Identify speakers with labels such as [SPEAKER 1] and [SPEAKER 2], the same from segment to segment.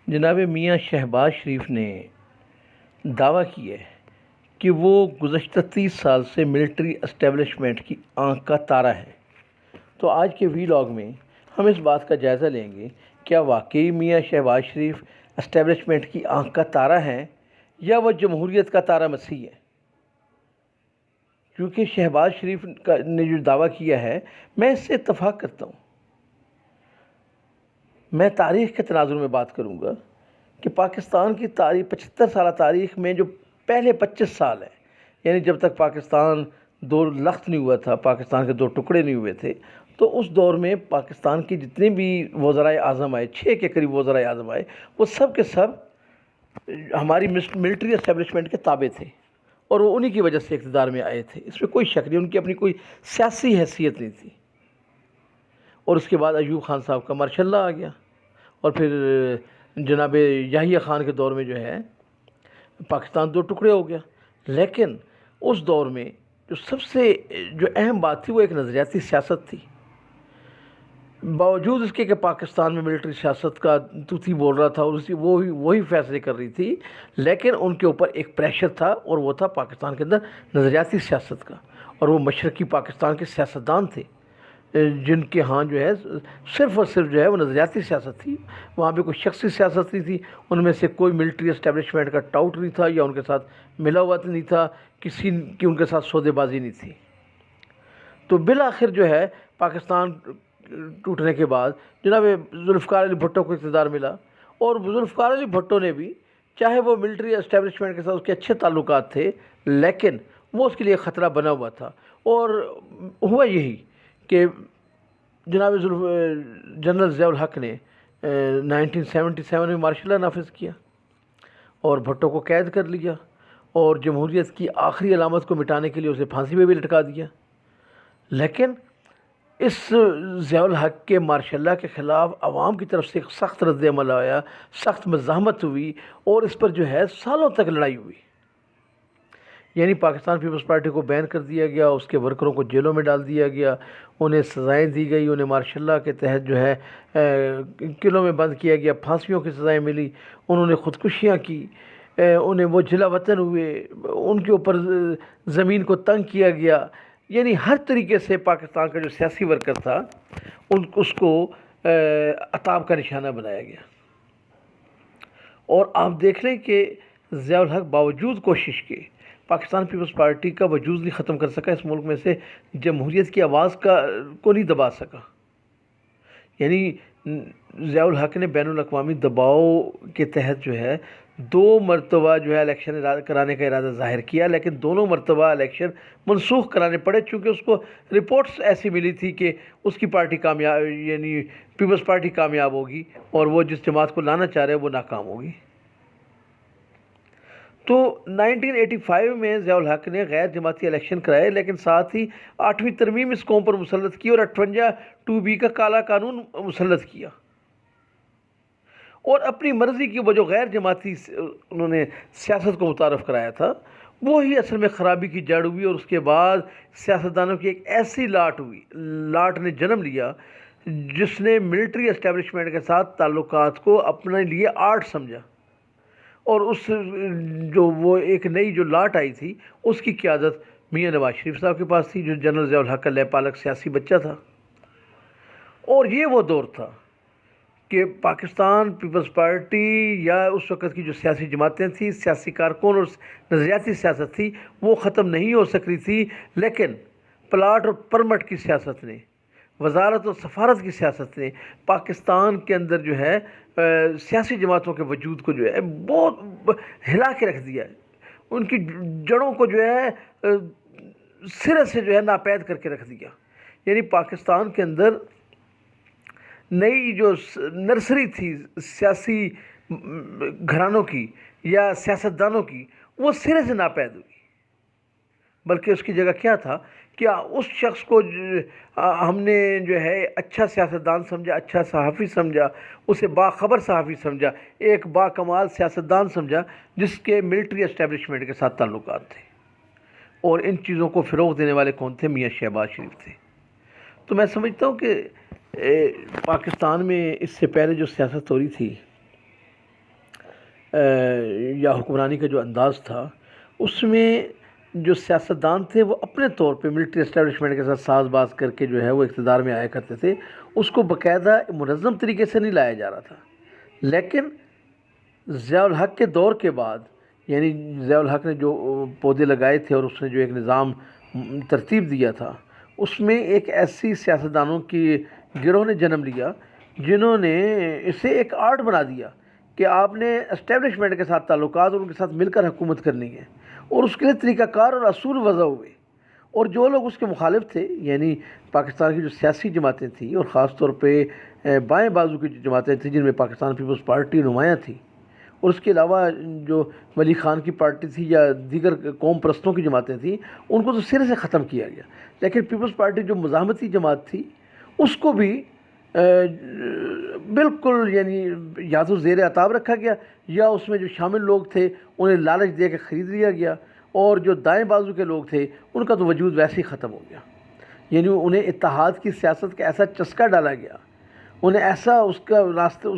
[SPEAKER 1] جناب میاں شہباز شریف نے دعویٰ کیا ہے کہ وہ گزشتہ 30 سال سے ملٹری اسٹیبلشمنٹ کی آنکھ کا تارا ہے۔ تو آج کے ویلاگ میں ہم اس بات کا جائزہ لیں گے، کیا واقعی میاں شہباز شریف اسٹیبلشمنٹ کی آنکھ کا تارا ہے یا وہ جمہوریت کا تارا مسیح ہے؟ کیونکہ شہباز شریف نے جو دعویٰ کیا ہے، میں اس سے اتفاق کرتا ہوں۔ میں تاریخ کے تناظر میں بات کروں گا کہ پاکستان کی تاریخ 75 سالہ تاریخ میں جو پہلے 25 سال ہیں، یعنی جب تک پاکستان دو لخت نہیں ہوا تھا، پاکستان کے دو ٹکڑے نہیں ہوئے تھے، تو اس دور میں پاکستان کی جتنے بھی وزرائے اعظم آئے، 6 کے قریب وزرائے اعظم آئے، وہ سب کے سب ہماری ملٹری اسٹیبلشمنٹ کے تابع تھے، اور وہ انہی کی وجہ سے اقتدار میں آئے تھے۔ اس میں کوئی شک نہیں، ان کی اپنی کوئی سیاسی حیثیت نہیں تھی۔ اور اس کے بعد ایوب خان صاحب کا ماشاء اللہ آ گیا، اور پھر جناب یحییٰ خان کے دور میں جو ہے پاکستان دو ٹکڑے ہو گیا۔ لیکن اس دور میں جو سب سے جو اہم بات تھی وہ ایک نظریاتی سیاست تھی۔ باوجود اس کے کہ پاکستان میں ملٹری سیاست کا توتی بول رہا تھا اور وہی فیصلے کر رہی تھی، لیکن ان کے اوپر ایک پریشر تھا، اور وہ تھا پاکستان کے اندر نظریاتی سیاست کا، اور وہ مشرقی پاکستان کے سیاستدان تھے جن کے ہاں جو ہے صرف اور صرف جو ہے وہ نظریاتی سیاست تھی۔ وہاں پہ کوئی شخصی سیاست نہیں تھی، ان میں سے کوئی ملٹری اسٹیبلشمنٹ کا ٹاؤٹ نہیں تھا یا ان کے ساتھ ملا ہوا نہیں تھا، کسی کی ان کے ساتھ سودے بازی نہیں تھی۔ تو بالآخر جو ہے پاکستان ٹوٹنے کے بعد جناب ذوالفقار علی بھٹو کو اقتدار ملا، اور ذوالفقار علی بھٹو نے بھی، چاہے وہ ملٹری اسٹیبلشمنٹ کے ساتھ اس کے اچھے تعلقات تھے، لیکن وہ اس کے لیے خطرہ بنا ہوا تھا۔ اور ہوا یہی کہ جناب جنرل ضیاء الحق نے 1977 میں مارشل لا نافذ کیا اور بھٹو کو قید کر لیا، اور جمہوریت کی آخری علامت کو مٹانے کے لیے اسے پھانسی پہ بھی لٹکا دیا۔ لیکن اس ضیاء الحق کے مارشل لا کے خلاف عوام کی طرف سے ایک سخت رد عمل آیا، سخت مزاحمت ہوئی، اور اس پر جو ہے سالوں تک لڑائی ہوئی۔ یعنی پاکستان پیپلز پارٹی کو بین کر دیا گیا، اس کے ورکروں کو جیلوں میں ڈال دیا گیا، انہیں سزائیں دی گئی، انہیں مارشل لا کے تحت جو ہے قلعوں میں بند کیا گیا، پھانسیوں کی سزائیں ملی، انہوں نے خودکشیاں کی، انہیں وہ جلا وطن ہوئے، ان کے اوپر زمین کو تنگ کیا گیا۔ یعنی ہر طریقے سے پاکستان کا جو سیاسی ورکر تھا اس کو عطاب کا نشانہ بنایا گیا۔ اور آپ دیکھ لیں کہ ضیاء الحق باوجود کوشش کے پاکستان پیپلز پارٹی کا وجود نہیں ختم کر سکا، اس ملک میں سے جمہوریت کی آواز کو نہیں دبا سکا۔ یعنی ضیاء الحق نے بین الاقوامی دباؤ کے تحت جو ہے 2 مرتبہ جو ہے الیکشن کرانے کا ارادہ ظاہر کیا، لیکن دونوں مرتبہ الیکشن منسوخ کرانے پڑے، چونکہ اس کو رپورٹس ایسی ملی تھی کہ اس کی پارٹی کامیاب، یعنی پیپلز پارٹی کامیاب ہوگی، اور وہ جس جماعت کو لانا چاہ رہے وہ ناکام ہوگی۔ تو 1985 میں ضیاء الحق نے غیر جماعتی الیکشن کرائے، لیکن ساتھ ہی 8ویں ترمیم اس قوم پر مسلط کی، اور 58(2)B کا کالا قانون مسلط کیا، اور اپنی مرضی کی وہ جو غیر جماعتی انہوں نے سیاست کو متعارف کرایا تھا، وہی اصل میں خرابی کی جڑ ہوئی، اور اس کے بعد سیاستدانوں کی ایک ایسی لاٹ نے جنم لیا جس نے ملٹری اسٹیبلشمنٹ کے ساتھ تعلقات کو اپنے لیے آرٹ سمجھا، اور وہ ایک نئی جو لاٹ آئی تھی اس کی قیادت میاں نواز شریف صاحب کے پاس تھی، جو جنرل ضیاء الحق کا لے پالک سیاسی بچہ تھا۔ اور یہ وہ دور تھا کہ پاکستان پیپلز پارٹی یا اس وقت کی جو سیاسی جماعتیں تھیں، سیاسی کارکن اور نظریاتی سیاست تھی، وہ ختم نہیں ہو سک رہی تھی، لیکن پلاٹ اور پرمٹ کی سیاست نے، وزارت اور سفارت کی سیاست نے پاکستان کے اندر جو ہے سیاسی جماعتوں کے وجود کو جو ہے بہت ہلا کے رکھ دیا ہے، ان کی جڑوں کو جو ہے سرے سے جو ہے ناپید کر کے رکھ دیا۔ یعنی پاکستان کے اندر نئی جو نرسری تھی سیاسی گھرانوں کی یا سیاستدانوں کی، وہ سرے سے ناپید ہوئی، بلکہ اس کی جگہ کیا تھا کہ اس شخص کو ہم نے جو ہے اچھا سیاستدان سمجھا، اچھا صحافی سمجھا، اسے باخبر صحافی سمجھا، ایک با کمال سیاستدان سمجھا جس کے ملٹری اسٹیبلشمنٹ کے ساتھ تعلقات تھے، اور ان چیزوں کو فروغ دینے والے کون تھے؟ میاں شہباز شریف تھے۔ تو میں سمجھتا ہوں کہ پاکستان میں اس سے پہلے جو سیاست ہو رہی تھی یا حکمرانی کا جو انداز تھا، اس میں جو سیاستدان تھے وہ اپنے طور پہ ملٹری اسٹیبلشمنٹ کے ساتھ ساز باز کر کے جو ہے وہ اقتدار میں آیا کرتے تھے. اس کو باقاعدہ منظم طریقے سے نہیں لایا جا رہا تھا. لیکن ضیاء الحق کے دور کے بعد، یعنی ضیاء الحق نے جو پودے لگائے تھے اور اس نے جو ایک نظام ترتیب دیا تھا، اس میں ایک ایسی سیاستدانوں کی گروہ نے جنم لیا جنہوں نے اسے ایک آرٹ بنا دیا کہ آپ نے اسٹیبلشمنٹ کے ساتھ تعلقات اور ان کے ساتھ مل کر حکومت کرنی ہے، اور اس کے لیے طریقہ کار اور اصول وضع ہوئے. اور جو لوگ اس کے مخالف تھے، یعنی پاکستان کی جو سیاسی جماعتیں تھیں اور خاص طور پہ بائیں بازو کی جو جماعتیں تھیں جن میں پاکستان پیپلز پارٹی نمایاں تھی، اور اس کے علاوہ جو ولی خان کی پارٹی تھی یا دیگر قوم پرستوں کی جماعتیں تھیں، ان کو تو سرے سے ختم کیا گیا. لیکن پیپلز پارٹی جو مزاحمتی جماعت تھی، اس کو بھی بالکل یعنی یا تو زیر عتاب رکھا گیا، یا اس میں جو شامل لوگ تھے انہیں لالچ دے کے خرید لیا گیا، اور جو دائیں بازو کے لوگ تھے ان کا تو وجود ویسے ہی ختم ہو گیا. یعنی انہیں اتحاد کی سیاست کا ایسا چسکا ڈالا گیا، انہیں ایسا اس کا راستہ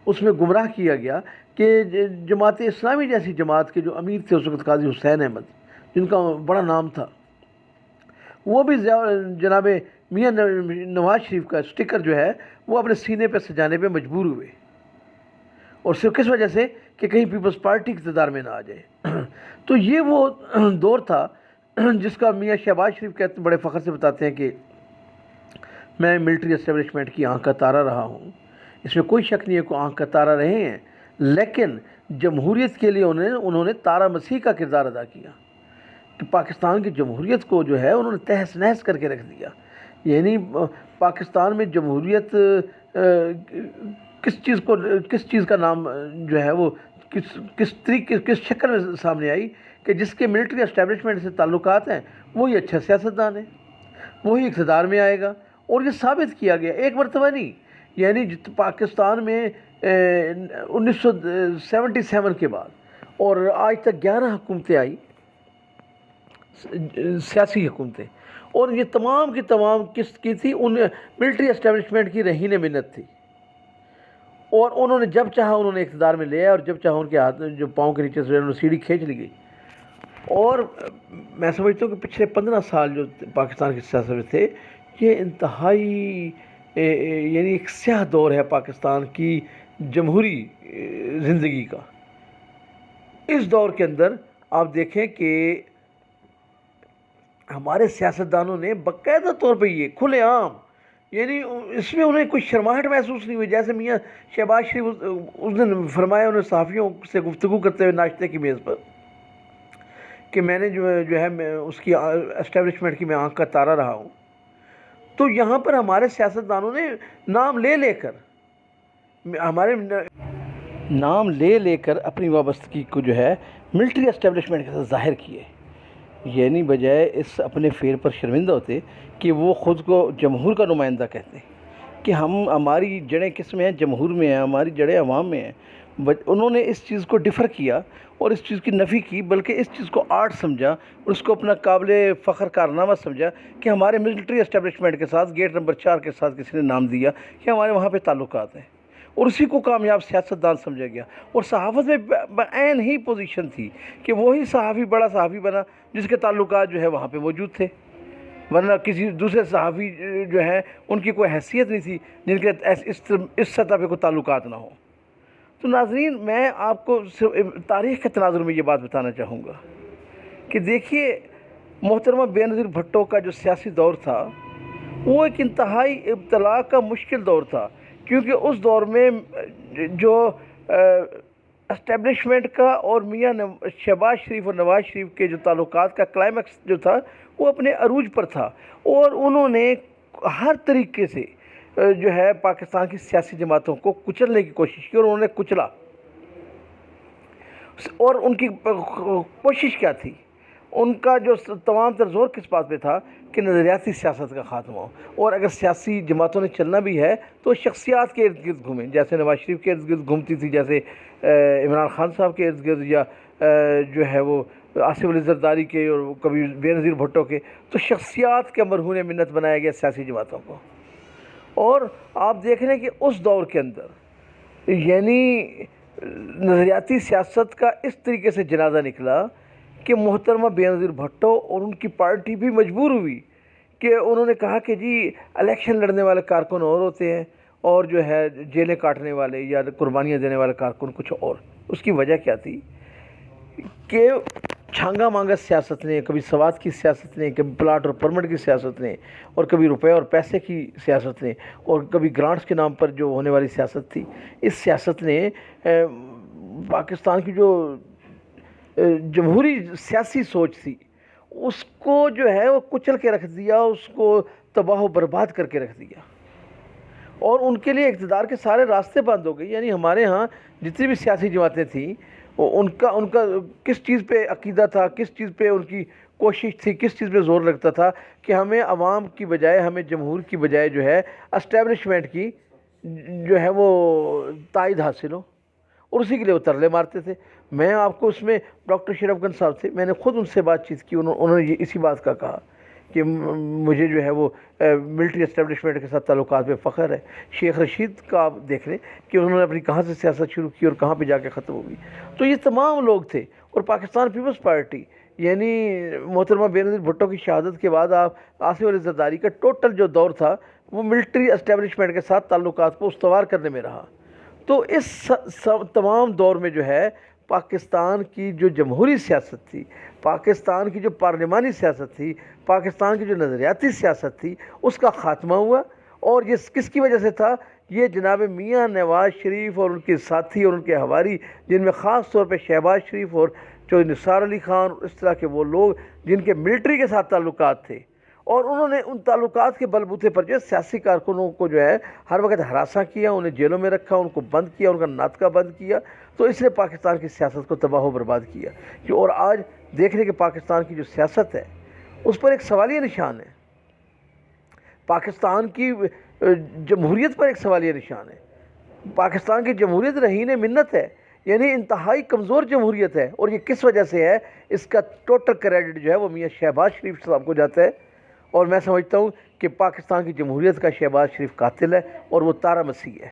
[SPEAKER 1] اس میں گمراہ کیا گیا کہ جماعت اسلامی جیسی جماعت کے جو امیر تھے اس وقت قاضی حسین احمد، جن کا بڑا نام تھا، وہ بھی جناب میاں نواز شریف کا سٹیکر جو ہے وہ اپنے سینے پہ سجانے پہ مجبور ہوئے، اور صرف کس وجہ سے کہ کہیں پیپلز پارٹی اقتدار میں نہ آ جائے. تو یہ وہ دور تھا جس کا میاں شہباز شریف کہتے بڑے فخر سے بتاتے ہیں کہ میں ملٹری اسٹیبلشمنٹ کی آنکھ کا تارا رہا ہوں. اس میں کوئی شک نہیں ہے کہ آنکھ کا تارا رہے ہیں، لیکن جمہوریت کے لیے انہوں نے تارا مسیح کا کردار ادا کیا کہ پاکستان کی جمہوریت کو جو ہے انہوں نے تہس نہس کر کے رکھ دیا. یعنی پاکستان میں جمہوریت کس چیز کا نام جو ہے وہ کس شکل میں سامنے آئی کہ جس کے ملٹری اسٹیبلشمنٹ سے تعلقات ہیں وہی اچھا سیاستدان ہے، وہی اقتدار میں آئے گا. اور یہ ثابت کیا گیا ایک مرتبہ نہیں، یعنی پاکستان میں 1977 کے بعد اور آج تک 11 حکومتیں آئی، سیاسی حکومتیں، اور یہ تمام کی تمام کس کی تھی؟ ان ملٹری اسٹیبلشمنٹ کی رہین منت تھی. اور انہوں نے جب چاہا انہوں نے اقتدار میں لیا، اور جب چاہا ان کے ہاتھ جو پاؤں کے نیچے سے سیڑھی کھینچ لی گئی. اور میں سمجھتا ہوں کہ پچھلے 15 سال جو پاکستان کی سیاست میں تھے، یہ انتہائی یعنی ایک سیاہ دور ہے پاکستان کی جمہوری زندگی کا. اس دور کے اندر آپ دیکھیں کہ ہمارے سیاستدانوں نے باقاعدہ طور پہ یہ کھلے عام، یعنی اس میں انہیں کوئی شرماہٹ محسوس نہیں ہوئی. جیسے میاں شہباز شریف اس دن فرمایا انہیں صحافیوں سے گفتگو کرتے ہوئے ناشتے کی میز پر کہ میں نے جو ہے میں اس کی اسٹیبلشمنٹ کی میں آنکھ کا تارا رہا ہوں. تو یہاں پر ہمارے سیاستدانوں نے نام لے کر اپنی وابستگی کو جو ہے ملٹری اسٹیبلشمنٹ کے ساتھ ظاہر کیے. یعنی بجائے اس اپنے فعل پر شرمندہ ہوتے کہ وہ خود کو جمہور کا نمائندہ کہتے کہ ہماری جڑیں کس میں ہیں؟ جمہور میں ہیں، ہماری جڑیں عوام میں ہیں. انہوں نے اس چیز کو ڈفر کیا اور اس چیز کی نفی کی، بلکہ اس چیز کو آرٹ سمجھا اور اس کو اپنا قابل فخر کارنامہ سمجھا کہ ہمارے ملٹری اسٹیبلشمنٹ کے ساتھ گیٹ نمبر 4 کے ساتھ کسی نے نام دیا کہ ہمارے وہاں پہ تعلقات ہیں، اور اسی کو کامیاب سیاستدان سمجھا گیا. اور صحافت میں بعین ہی پوزیشن تھی کہ وہی صحافی بڑا صحافی بنا جس کے تعلقات جو ہے وہاں پہ موجود تھے، ورنہ کسی دوسرے صحافی جو ہیں ان کی کوئی حیثیت نہیں تھی جن کے اس سطح پہ کوئی تعلقات نہ ہوں. تو ناظرین، میں آپ کو تاریخ کے تناظر میں یہ بات بتانا چاہوں گا کہ دیکھیے محترمہ بے نظیر بھٹو کا جو سیاسی دور تھا وہ ایک انتہائی ابتلا کا مشکل دور تھا، کیونکہ اس دور میں جو اسٹیبلشمنٹ کا اور میاں شہباز شریف اور نواز شریف کے جو تعلقات کا کلائمیکس جو تھا وہ اپنے عروج پر تھا، اور انہوں نے ہر طریقے سے جو ہے پاکستان کی سیاسی جماعتوں کو کچلنے کی کوشش کی، اور انہوں نے کچلا. اور ان کی کوشش کیا تھی؟ ان کا جو تمام تر زور کس بات پہ تھا کہ نظریاتی سیاست کا خاتمہ ہو، اور اگر سیاسی جماعتوں نے چلنا بھی ہے تو شخصیات کے ارد گرد گھومیں، جیسے نواز شریف کے ارد گرد گھومتی تھی، جیسے عمران خان صاحب کے ارد گرد، یا جو ہے وہ آصف علی زرداری کے، اور کبھی بے نظیر بھٹو کے. تو شخصیات کے مرہون منت بنایا گیا سیاسی جماعتوں کو. اور آپ دیکھ رہے ہیں کہ اس دور کے اندر یعنی نظریاتی سیاست کا اس طریقے سے جنازہ نکلا کہ محترمہ بینظیر بھٹو اور ان کی پارٹی بھی مجبور ہوئی کہ انہوں نے کہا کہ جی الیکشن لڑنے والے کارکن اور ہوتے ہیں اور جو ہے جیلیں کاٹنے والے یا قربانیاں دینے والے کارکن کچھ اور. اس کی وجہ کیا تھی کہ چھانگا مانگا سیاست نے، کبھی سواد کی سیاست نے، کبھی پلاٹ اور پرمٹ کی سیاست نے، اور کبھی روپے اور پیسے کی سیاست نے، اور کبھی گرانٹس کے نام پر جو ہونے والی سیاست تھی، اس سیاست نے پاکستان کی جو جمہوری سیاسی سوچ تھی اس کو جو ہے وہ کچل کے رکھ دیا، اس کو تباہ و برباد کر کے رکھ دیا، اور ان کے لیے اقتدار کے سارے راستے بند ہو گئے. یعنی ہمارے ہاں جتنی بھی سیاسی جماعتیں تھیں ان کا کس چیز پہ عقیدہ تھا، کس چیز پہ ان کی کوشش تھی، کس چیز پہ زور لگتا تھا کہ ہمیں عوام کی بجائے، ہمیں جمہور کی بجائے جو ہے اسٹیبلشمنٹ کی جو ہے وہ تائید حاصل ہو، اور اسی کے لیے وہ ترلے مارتے تھے. میں آپ کو اس میں ڈاکٹر شرف گنج صاحب تھے، میں نے خود ان سے بات چیت کی، انہوں نے اسی بات کا کہا کہ مجھے جو ہے وہ ملٹری اسٹیبلشمنٹ کے ساتھ تعلقات پہ فخر ہے. شیخ رشید کا آپ دیکھ لیں کہ انہوں نے اپنی کہاں سے سیاست شروع کی اور کہاں پہ جا کے ختم ہوگی. تو یہ تمام لوگ تھے. اور پاکستان پیپلز پارٹی یعنی محترمہ بینظیر بھٹو کی شہادت کے بعد آپ آصف علی زرداری کا ٹوٹل جو دور تھا وہ ملٹری اسٹیبلشمنٹ کے ساتھ تعلقات کو استوار کرنے میں رہا. تو اس تمام دور میں جو ہے پاکستان کی جو جمہوری سیاست تھی، پاکستان کی جو پارلیمانی سیاست تھی، پاکستان کی جو نظریاتی سیاست تھی، اس کا خاتمہ ہوا. اور یہ کس کی وجہ سے تھا؟ یہ جناب میاں نواز شریف اور ان کے ساتھی اور ان کے حواری، جن میں خاص طور پہ شہباز شریف اور جو نثار علی خان، اس طرح کے وہ لوگ جن کے ملٹری کے ساتھ تعلقات تھے، اور انہوں نے ان تعلقات کے بل بوتے پر جو ہے سیاسی کارکنوں کو جو ہے ہر وقت ہراساں کیا، انہیں جیلوں میں رکھا، ان کو بند کیا، ان کا ناطقہ بند کیا. تو اس نے پاکستان کی سیاست کو تباہ و برباد کیا. اور آج دیکھ لیں کہ پاکستان کی جو سیاست ہے اس پر ایک سوالیہ نشان ہے، پاکستان کی جمہوریت پر ایک سوالیہ نشان ہے. پاکستان کی جمہوریت رہین منت ہے، یعنی انتہائی کمزور جمہوریت ہے. اور یہ کس وجہ سے ہے؟ اس کا ٹوٹل کریڈٹ جو ہے وہ میاں شہباز شریف صاحب کو جاتا ہے. اور میں سمجھتا ہوں کہ پاکستان کی جمہوریت کا شہباز شریف قاتل ہے اور وہ تارا مسیح ہے.